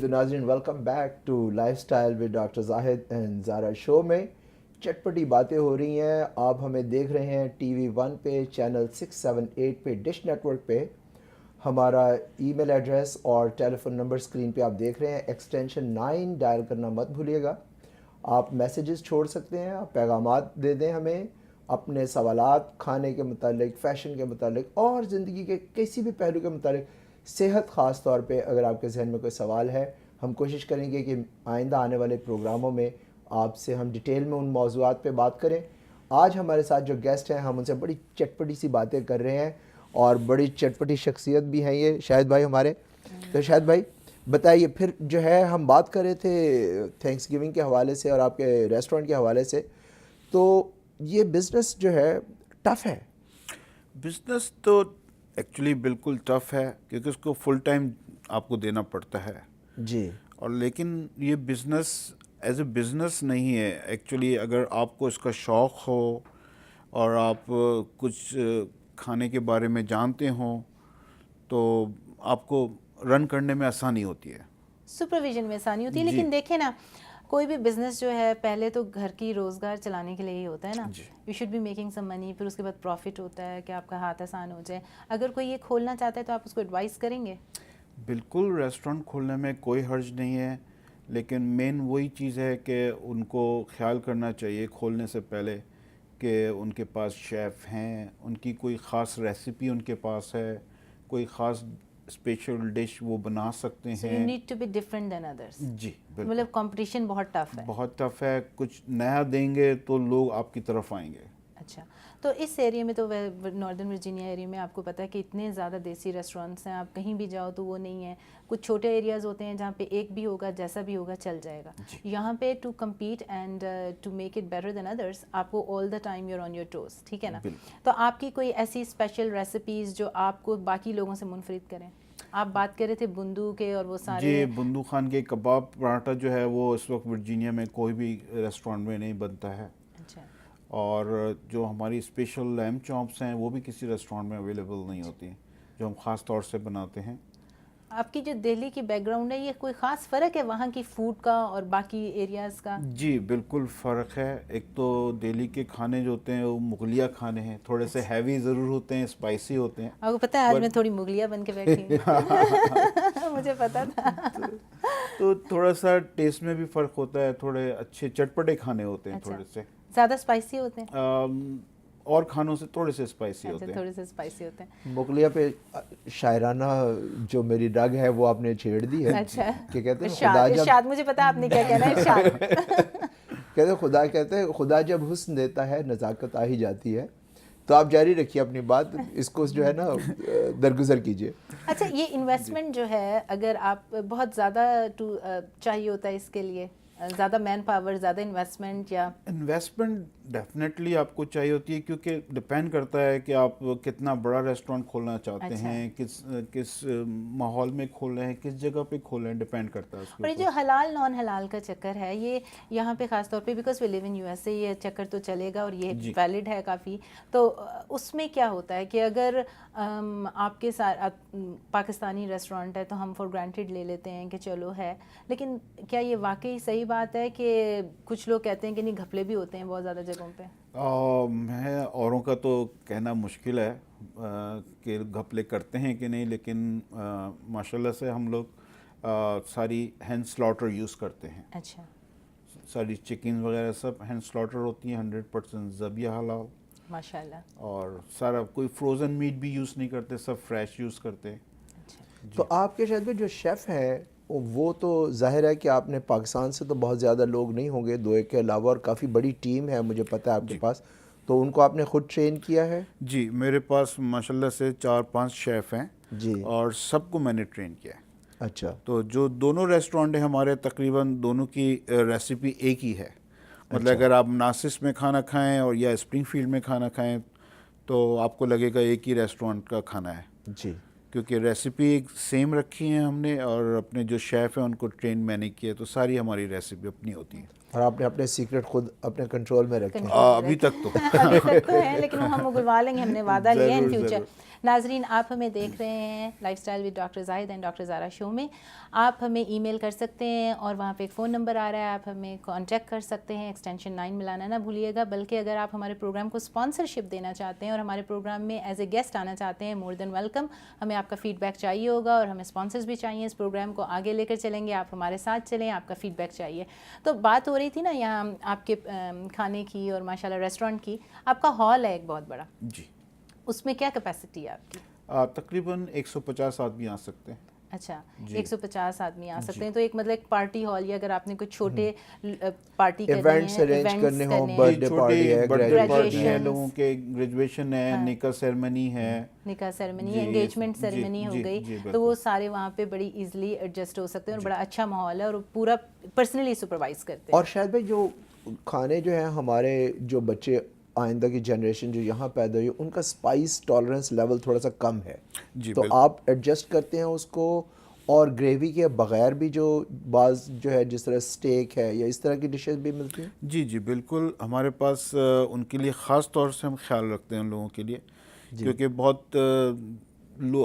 تو ناظرین welcome back to lifestyle with doctor Zahid and Zara show میں چٹپٹی باتیں ہو رہی ہیں. آپ ہمیں دیکھ رہے ہیں ٹی وی 1 پہ, چینل 678 پہ, ڈش نیٹ ورک پہ. ہمارا ای میل ایڈریس اور ٹیلی فون نمبر اسکرین پہ آپ دیکھ رہے ہیں. ایکسٹینشن 9 ڈائل کرنا مت بھولیے گا. آپ میسیجز چھوڑ سکتے ہیں, آپ پیغامات دے دیں ہمیں اپنے سوالات کھانے کے متعلق, فیشن کے متعلق اور زندگی کے کسی بھی پہلو کے متعلق. صحت خاص طور پہ اگر آپ کے ذہن میں کوئی سوال ہے, ہم کوشش کریں گے کہ آئندہ آنے والے پروگراموں میں آپ سے ہم ڈیٹیل میں ان موضوعات پہ بات کریں. آج ہمارے ساتھ جو گیسٹ ہیں ہم ان سے بڑی چٹپٹی سی باتیں کر رہے ہیں اور بڑی چٹپٹی شخصیت بھی ہیں یہ شاہد بھائی ہمارے. تو شاہد بھائی بتائیے, پھر جو ہے ہم بات کر رہے تھے تھینکس گیوننگ کے حوالے سے اور آپ کے ریسٹورنٹ کے حوالے سے, تو یہ بزنس جو ہے ٹف ہے. بزنس تو ایکچولی بالکل ٹف ہے کیونکہ اس کو فل ٹائم آپ کو دینا پڑتا ہے جی. اور لیکن یہ بزنس ایز اے بزنس نہیں ہے ایکچولی. اگر آپ کو اس کا شوق ہو اور آپ کچھ کھانے کے بارے میں جانتے ہوں تو آپ کو رن کرنے میں آسانی ہوتی ہے, سپرویژن میں آسانی ہوتی ہے. جی. لیکن دیکھیں نا, کوئی بھی بزنس جو ہے پہلے تو گھر کی روزگار چلانے کے لیے ہی ہوتا ہے نا. You should be making some money, پھر اس کے بعد پروفٹ ہوتا ہے کہ آپ کا ہاتھ آسان ہو جائے. اگر کوئی یہ کھولنا چاہتا ہے تو آپ اس کو ایڈوائز کریں گے؟ بالکل, ریسٹورنٹ کھولنے میں کوئی حرج نہیں ہے, لیکن مین وہی چیز ہے کہ ان کو خیال کرنا چاہیے کھولنے سے پہلے کہ ان کے پاس شیف ہیں, ان کی کوئی خاص ریسیپی ان کے پاس ہے, کوئی خاص اسپیشل ڈش وہ بنا سکتے ہیں. So you need to be different than others. جی بالکل, مطلب کمپٹیشن بہت ٹف ہے. بہت ٹف ہے. کچھ نیا دیں گے تو لوگ آپ کی طرف آئیں گے. اچھا, تو اس ایریے میں تو ناردرن ورجینیا ایریا میں آپ کو پتہ ہے کہ اتنے زیادہ دیسی ریسٹورینٹس ہیں, آپ کہیں بھی جاؤ تو وہ نہیں ہیں. کچھ چھوٹے ایریاز ہوتے ہیں جہاں پہ ایک بھی ہوگا, جیسا بھی ہوگا چل جائے گا. یہاں پہ to compete and to make it better than others, آپ کو all the time you're on your toes, ٹھیک ہے نا. تو آپ کی کوئی ایسی اسپیشل ریسیپیز جو آپ کو باقی لوگوں سے منفرد کریں؟ آپ بات کر رہے تھے بندو کے اور وہ سارے. جی, بندو خان کے کباب پراٹھا جو ہے وہ اس وقت ورجینیا میں کوئی بھی ریسٹورینٹ میں نہیں بنتا ہے. اچھا. اور جو ہماری اسپیشل لیمب چاپس ہیں وہ بھی کسی ریسٹورینٹ میں اویلیبل نہیں ہوتی ہیں, جو ہم خاص طور سے بناتے ہیں. آپ کی جو دہلی کی بیک گراؤنڈ ہے, یہ کوئی خاص فرق ہے وہاں کی فوڈ کا اور باقی ایریاز کا؟ جی بالکل فرق ہے. ایک تو دہلی کے کھانے جو ہوتے ہیں وہ مغلیہ کھانے ہیں, تھوڑے سے ہیوی ضرور ہوتے ہیں, اسپائسی ہوتے ہیں. آپ کو پتہ ہے آج میں تھوڑی مغلیہ بن کے بیٹھی ہوں. مجھے پتا تھا. تو تھوڑا سا ٹیسٹ میں بھی فرق ہوتا ہے, تھوڑے اچھے چٹپٹے کھانے ہوتے ہیں, تھوڑے سے زیادہ اسپائسی ہوتے ہیں اور کھانوں سے تھوڑے سے اسپائسی ہوتے ہیں. تھوڑے سے اسپائسی ہوتے ہیں. مغلیہ پہ شاعرانہ جو میری رگ ہے وہ آپ نے چھیڑ دی ہے. اچھا, کہ کہتے ہیں خدا ارشاد, مجھے پتا آپ نے کیا کہنا ہے. ارشاد کہتے ہیں خدا, کہتے ہیں خدا جب حسن دیتا ہے نزاکت آ ہی جاتی ہے. تو آپ جاری رکھیے اپنی بات, اس کو جو ہے نا درگزر کیجیے. اچھا, یہ انویسٹمنٹ جو ہے اگر آپ بہت زیادہ چاہیے ہوتا ہے اس کے لیے, زیادہ مین پاور, زیادہ انویسٹمنٹ؟ یا انویسٹمنٹ ڈیفینیٹلی آپ کو چاہیے ہوتی ہے کیونکہ ڈپینڈ کرتا ہے کہ آپ کتنا بڑا ریسٹورینٹ کھولنا چاہتے ہیں, کس ماحول میں کھول رہے ہیں, کس جگہ پہ کھول رہے ہیں, ڈپینڈ کرتا ہے اس کے اور یہ جو حلال نان حلال کا چکر ہے یہ یہاں پہ خاص طور پہ because we live in U S A, یہ چکر تو چلے گا اور یہ ویلڈ ہے کافی. تو اس میں کیا ہوتا ہے کہ اگر آپ کے ساتھ پاکستانی ریسٹورینٹ ہے تو ہم فار گرانٹیڈ لے لیتے ہیں کہ چلو ہے, لیکن کیا یہ واقعی صحیح بات ہے کہ کچھ لوگ کہتے ہیں کہ نہیں گھپلے بھی ہوتے ہیں بہت زیادہ جگہوں پہ؟ میں اوروں کا تو کہنا مشکل ہے کہ گھپلے کرتے ہیں کہ نہیں, لیکن ماشاءاللہ سے ہم لوگ ساری ہینڈ سلاٹر یوز کرتے ہیں. اچھا. ساری چکن وغیرہ سب ہینڈ سلاٹر ہوتی ہیں, 100% ذبیحہ حلال ماشاءاللہ. اور سارا کوئی فروزن میٹ بھی یوز نہیں کرتے, سب فریش یوز کرتے ہیں. تو آپ کے شاید جو شیف ہیں وہ تو ظاہر ہے کہ آپ نے پاکستان سے تو بہت زیادہ لوگ نہیں ہوں گے, 2 کے علاوہ, اور کافی بڑی ٹیم ہے مجھے پتہ ہے آپ کے پاس, تو ان کو آپ نے خود ٹرین کیا ہے؟ جی, میرے پاس ماشاءاللہ سے 4-5 شیف ہیں. جی. اور سب کو میں نے ٹرین کیا ہے. اچھا. تو جو دونوں ریسٹورینٹ ہیں ہمارے تقریباً دونوں کی ریسیپی ایک ہی ہے. مطلب اگر آپ ناسس میں کھانا کھائیں اور یا اسپرنگ فیلڈ میں کھانا کھائیں تو آپ کو لگے گا ایک ہی ریسٹورینٹ کا کھانا ہے. جی. کیونکہ ریسیپی ایک سیم رکھی ہیں ہم نے, اور اپنے جو شیف ہیں ان کو ٹرین میں نے کیا, تو ساری ہماری ریسیپی اپنی ہوتی ہے. اور آپ نے اپنے سیکرٹ خود اپنے کنٹرول میں رکھے ہیں. ابھی تک تو ابھی تک تو ہے لیکن ہم اگلوا لیں گے, ہم نے وعدہ لیا ہے ان ضرور، فیوچر. ضرور. ناظرین آپ ہمیں دیکھ رہے ہیں lifestyle with doctor Zahid and doctor Zara show میں. آپ ہمیں ای میل کر سکتے ہیں اور وہاں پہ ایک فون نمبر آ رہا ہے, آپ ہمیں کانٹیکٹ کر سکتے ہیں. ایکسٹینشن 9 ملانا نہ بھولیے گا. بلکہ اگر آپ ہمارے پروگرام کو اسپانسرشپ دینا چاہتے ہیں اور ہمارے پروگرام میں ایز اے گیسٹ آنا چاہتے ہیں, مور دین ویلکم. ہمیں آپ کا فیڈ بیک چاہیے ہوگا اور ہمیں اسپانسرز بھی چاہیے. اس پروگرام کو آگے لے کر چلیں گے, آپ ہمارے ساتھ چلیں, آپ کا فیڈ بیک چاہیے. تو بات ہو رہی تھی نا یہاں آپ کے کھانے کی اور ماشاء اللہ ریسٹورینٹ کی. آپ کا ہال ہے ایک بہت بڑا, جی, اس میں کیا کیپیسٹی ہے آپ کی؟ تقریباً 150 آدمی آ سکتے ہیں. اچھا 150 آدمی آ سکتے ہیں. تو ایک مطلب ایک پارٹی ہال, یا اگر آپ نے کوئی چھوٹے پارٹی ایونٹس ارینج کرنے ہوں, برتھ ڈے پارٹی ہے, برتھڈے پارٹی ہے, graduations. لوگوں کے گریجویشن ہے, نکاح سیرمنی ہے, نکاح سیرمنی, انگیجمنٹ سیرمنی ہو گئی, تو وہ سارے وہاں پہ بڑی ایزیلی ایڈجسٹ ہو سکتے ہیں. اور بڑا اچھا ماحول ہے اور پورا پرسنلی سپروائز کرتے ہیں. اور شاید بھائی جو کھانے جو ہیں ہمارے جو بچے آئندہ کی جنریشن جو یہاں پیدا ہوئی, ان کا اسپائس ٹالرنس لیول تھوڑا سا کم ہے, تو آپ ایڈجسٹ کرتے ہیں اس کو. اور گریوی کے بغیر بھی جو بعض جو ہے جس طرح اسٹیک ہے یا اس طرح کی ڈشز بھی ملتی ہیں؟ جی جی بالکل, ہمارے پاس ان کے لیے خاص طور سے ہم خیال رکھتے ہیں ان لوگوں کے لیے, کیونکہ بہت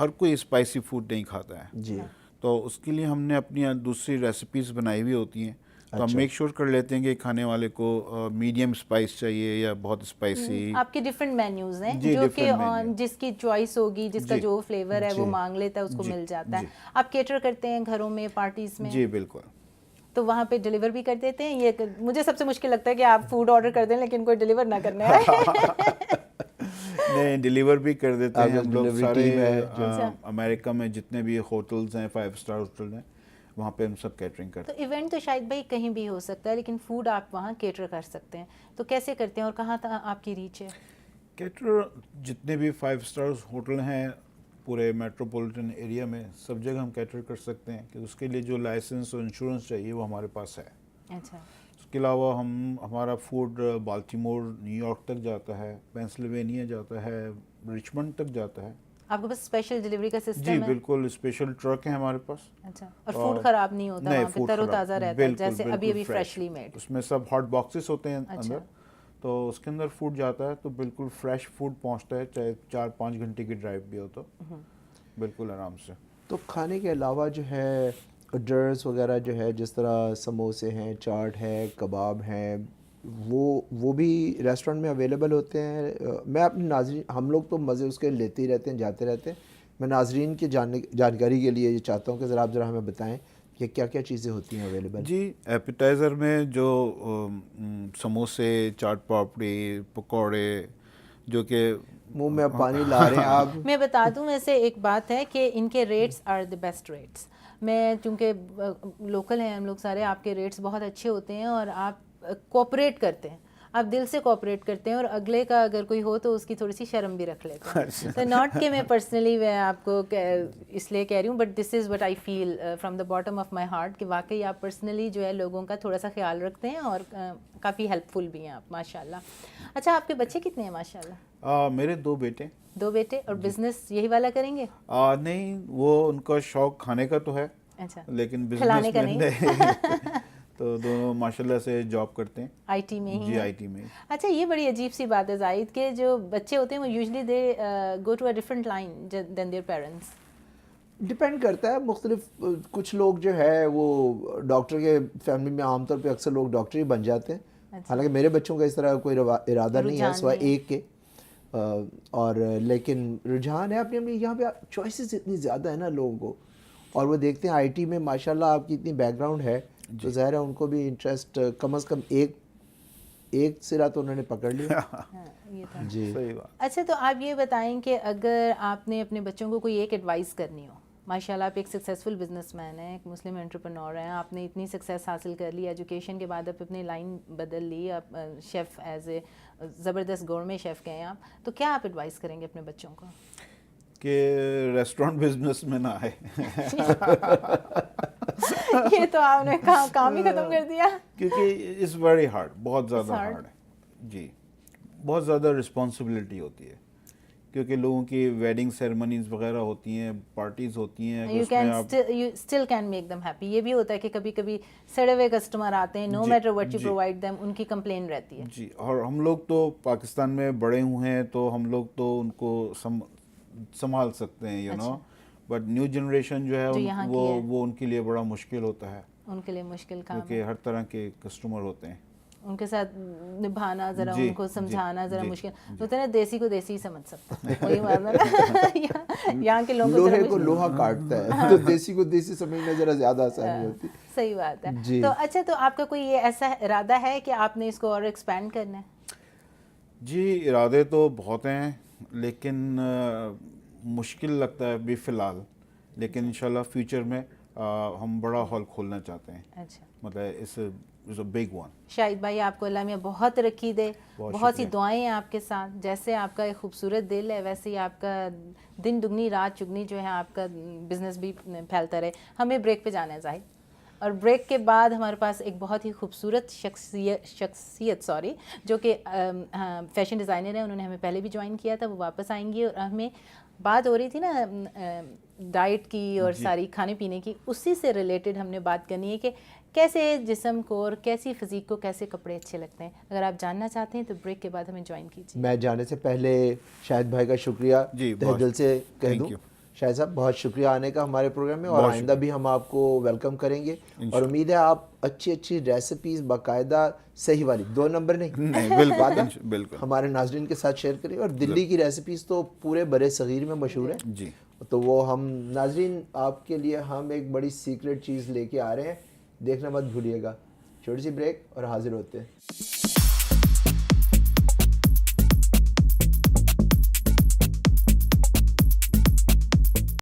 ہر کوئی اسپائسی فوڈ نہیں کھاتا ہے. جی, تو اس کے لیے ہم نے اپنی دوسری ریسیپیز بنائی ہوئی ہوتی ہیں. تو ہم میک شیور کر لیتے ہیں کہ کھانے والے کو میڈیم اسپائس چاہیے یا بہت اسپائسی. آپ کے ڈفرینٹ مینیوز ہیں جو کہ جس کی چوائس ہوگی, جس کا جو فلیور ہے وہ مانگ لیتا ہے, اس کو مل جاتا ہے. آپ کیٹر کرتے ہیں گھروں میں, پارٹیز میں؟ جی بالکل. تو وہاں پہ ڈیلیور بھی کر دیتے ہیں؟ یہ مجھے سب سے مشکل لگتا ہے کہ آپ فوڈ آرڈر کر دیں لیکن کوئی ڈیلیور نہ کرنا ہے. نہیں, ڈیلیور بھی کر دیتے ہیں ہم لوگ. سارے امریکہ میں جتنے بھی ہوٹلز ہیں, 5 اسٹار ہوٹل ہیں, وہاں پہ ہم سب کیٹرنگ کرتے ہیں. تو ایونٹ تو شاید بھائی کہیں بھی ہو سکتا ہے لیکن فوڈ آپ وہاں کیٹر کر سکتے ہیں, تو کیسے کرتے ہیں اور کہاں تک آپ کی ریچ ہے؟ کیٹر جتنے بھی 5 اسٹار ہوٹل ہیں پورے میٹروپولیٹن ایریا میں, سب جگہ ہم کیٹر کر سکتے ہیں. کہ اس کے لیے جو لائسنس اور انشورنس چاہیے وہ ہمارے پاس ہے. اچھا. اس کے علاوہ ہمارا فوڈ بالٹیمور, نیو یارک تک جاتا ہے, پینسلوینیا جاتا ہے, رچمنڈ تک جاتا ہے. آپ کے پاس اسپیشل ڈیلیوری کا سسٹم جی ہے؟ بالکل, اسپیشل ٹرک ہے ہمارے پاس. اچھا. اور فوڈ خراب نہیں ہوتا وہاں پہ, تر و تازہ رہتا ہے جیسے ابھی فریشلی میڈ؟ اس میں سب ہاٹ باکسز ہوتے ہیں اندر, تو اس کے اندر فوڈ جاتا ہے تو بالکل فریش فوڈ پہنچتا ہے, چاہے 4-5 گھنٹے کی ڈرائیو بھی ہو تو بالکل آرام سے. تو کھانے کے علاوہ جو ہے ڈرز وغیرہ جو ہے, جس طرح سموسے ہیں, چاٹ ہے, کباب ہیں, وہ بھی ریسٹورینٹ میں اویلیبل ہوتے ہیں؟ میں اپنے ناظرین, ہم لوگ تو مزے اس کے لیتے ہی رہتے ہیں, جاتے رہتے ہیں. میں ناظرین کی جانکاری کے لیے یہ چاہتا ہوں کہ ذرا آپ ہمیں بتائیں کہ کیا کیا چیزیں ہوتی ہیں اویلیبل. جی, ایپیٹائزر میں جو سموسے, چاٹ پاپڑی, پکوڑے, جو کہ منہ میں اب پانی لا رہے ہیں آپ. میں بتا دوں ویسے ایک بات ہے کہ ان کے rates are the best rates. میں چونکہ لوکل ہیں ہم لوگ سارے, آپ کے ریٹس بہت اچھے ہوتے ہیں اور آپ کوپریٹ کرتے ہیں, آپ دل سے کوپریٹ کرتے ہیں, اور اگلے کا اگر کوئی ہو تو اس کی تھوڑی سی شرم بھی رکھ لیتے ہیں. تو ناٹ کہ میں پرسنلی میں آپ کو اس لیے کہہ رہی ہوں, but this is what I feel from the bottom of my heart, کہ واقعی آپ پرسنلی جو ہے لوگوں کا تھوڑا سا خیال رکھتے ہیں اور کافی ہیلپ فل بھی ہیں آپ, ماشاء اللہ. اچھا, آپ کے بچے کتنے ہیں ماشاء اللہ؟ میرے 2 بیٹے. 2 بیٹے, اور بزنس یہی والا کریں گے؟ نہیں, وہ ان کا شوق کھانے کا تو ہے, اچھا, لیکن کھلانے کا نہیں. تو دونوں ماشاءاللہ سے جاب کرتے ہیں آئی ٹی میں ہی. جی, آئی ٹی میں. اچھا, یہ بڑی عجیب سی بات ہے زاہد, کہ جو بچے ہوتے ہیں وہ usually they go to a different line than their parents. Depend کرتا ہے, مختلف. کچھ لوگ جو ہے وہ ڈاکٹر کے فیملی میں عام طور پہ اکثر لوگ ڈاکٹر ہی بن جاتے ہیں. حالانکہ میرے بچوں کا اس طرح کوئی ارادہ نہیں ہے سوائے ایک کے, اور لیکن رجحان ہے اپنی اپنی. یہاں پہ چوائسیز اتنی زیادہ ہے نا لوگوں کو, اور وہ دیکھتے ہیں آئی ٹی میں ماشاءاللہ آپ کی اتنی بیک گراؤنڈ ہے, تو ظاہر ہے ان کو بھی انٹرسٹ کم از کم ایک سرا تو انہوں نے پکڑ لیا. جی, اچھا, تو آپ یہ بتائیں کہ اگر آپ نے اپنے بچوں کو کوئی ایک ایڈوائس کرنی ہو, ماشاءاللہ آپ ایک سکسیزفل بزنس مین ہیں, ایک مسلم انٹرپرنور ہیں, آپ نے اتنی سکسیس حاصل کر لی, ایجوکیشن کے بعد آپ اپنی لائن بدل لی, آپ شیف ایز اے زبردست گورمے شیف گئے آپ, تو کیا آپ ایڈوائس کریں گے اپنے بچوں کو؟ کہ ریسٹورینٹ بزنس میں نہ آئے. یہ تو آپ نے کام ہی ختم کر دیا. کیونکہ اٹس ویری ہارڈ, بہت زیادہ ہارڈ ہے. جی, بہت زیادہ رسپانسبلٹی ہوتی ہے, کیونکہ لوگوں کی ویڈنگ سیرمنیز وغیرہ ہوتی ہیں, پارٹیز ہوتی ہیں, you still can make them happy. یہ بھی ہوتا ہے کہ کبھی کبھی سڑے ہوئے کسٹمر آتے ہیں, no matter what you provide them, ان کی کمپلین رہتی ہے. جی, اور ہم لوگ تو پاکستان میں بڑے ہوئے ہیں تو ہم لوگ تو ان کو سنبھال سکتے ہیں, you know, but new generation جو ہے وہ ان کے لیے بڑا مشکل ہوتا ہے, ان کے لیے مشکل کام ہے, کیونکہ ہر طرح کے کسٹمر ہوتے ہیں, ان کے ساتھ نبھانا ذرا, ان کو سمجھانا ذرا مشکل ہوتا ہے نا. دیسی کو دیسی ہی سمجھ سکتا ہے, وہی بات ہے, یہاں کے لوگوں لوہے کو لوہا کاٹتا ہے, تو دیسی کو دیسی سمجھنا ذرا زیادہ آسانی ہوتی. صحیح بات ہے. تو اچھا, تو آپ کا کوئی یہ ایسا ارادہ ہے کہ آپ نے اس کو اور ایکسپینڈ کرنا ہے؟ جی, ارادے تو بہت ہیں, لیکن مشکل لگتا ہے ابھی فی الحال, لیکن انشاءاللہ فیوچر میں ہم بڑا ہال کھولنا چاہتے ہیں. اچھا, مطلب it's a big one. شاہد بھائی, آپ کو اللہ میں بہت ترقی دے, بہت سی دعائیں ہیں آپ کے ساتھ. جیسے آپ کا ایک خوبصورت دل ہے, ویسے ہی آپ کا دن دگنی رات چگنی جو ہے آپ کا بزنس بھی پھیلتا رہے. ہمیں بریک پہ جانا ہے ظاہر, اور بریک کے بعد ہمارے پاس ایک بہت ہی خوبصورت شخصیت جو کہ فیشن ڈیزائنر ہیں, انہوں نے ہمیں پہلے بھی جوائن کیا تھا, وہ واپس آئیں گی, اور ہمیں بات ہو رہی تھی نا ڈائٹ کی اور ساری کھانے پینے کی, اسی سے ریلیٹڈ ہم نے بات کرنی ہے کہ کیسے جسم کو اور کیسی فزیک کو کیسے کپڑے اچھے لگتے ہیں. اگر آپ جاننا چاہتے ہیں تو بریک کے بعد ہمیں جوائن کیجیے. میں جانے سے پہلے شاہد بھائی کا شکریہ تہ دل سے کہہ دوں. شاہد صاحب, بہت شکریہ آنے کا ہمارے پروگرام میں, اور آئندہ بھی ہم آپ کو ویلکم کریں گے, اور امید ہے آپ اچھی اچھی ریسیپیز باقاعدہ صحیح والی 2 نمبر نہیں بالکل ہمارے ناظرین کے ساتھ شیئر کریں. اور دلی کی ریسیپیز تو پورے برِ صغیر میں مشہور ہیں, جی, تو وہ ہم ناظرین آپ کے لیے ہم ایک بڑی سیکرٹ چیز لے کے آ رہے ہیں, دیکھنا مت بھولیے گا. چھوٹی سی بریک اور حاضر ہوتے ہیں.